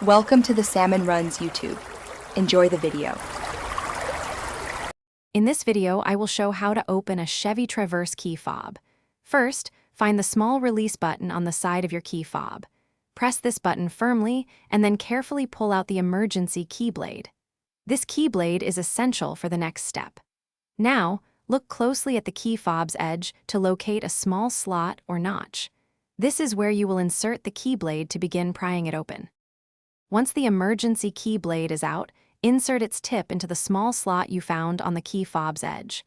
Welcome to the Salmon Runs YouTube. Enjoy the video. In this video, I will show how to open a Chevy Traverse key fob. First, find the small release button on the side of your key fob. Press this button firmly and then carefully pull out the emergency key blade. This key blade is essential for the next step. Now, look closely at the key fob's edge to locate a small slot or notch. This is where you will insert the key blade to begin prying it open. Once the emergency key blade is out, insert its tip into the small slot you found on the key fob's edge.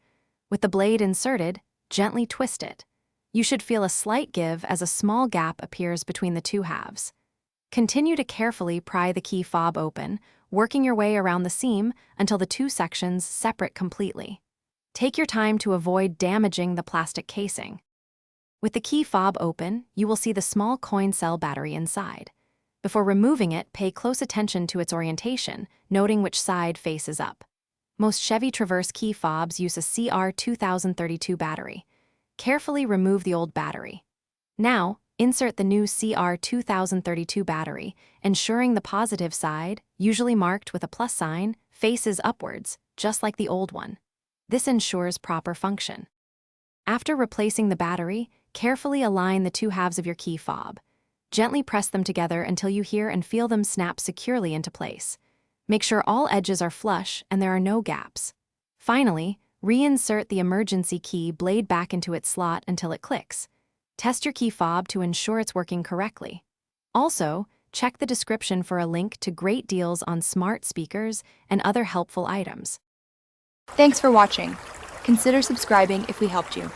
With the blade inserted, gently twist it. You should feel a slight give as a small gap appears between the two halves. Continue to carefully pry the key fob open, working your way around the seam until the two sections separate completely. Take your time to avoid damaging the plastic casing. With the key fob open, you will see the small coin cell battery inside. Before removing it, pay close attention to its orientation, noting which side faces up. Most Chevy Traverse key fobs use a CR2032 battery. Carefully remove the old battery. Now, insert the new CR2032 battery, ensuring the positive side, usually marked with a plus sign, faces upwards, just like the old one. This ensures proper function. After replacing the battery, carefully align the two halves of your key fob. Gently press them together until you hear and feel them snap securely into place. Make sure all edges are flush and there are no gaps. Finally, reinsert the emergency key blade back into its slot until it clicks. Test your key fob to ensure it's working correctly. Also, check the description for a link to great deals on smart speakers and other helpful items. Thanks for watching. Consider subscribing if we helped you.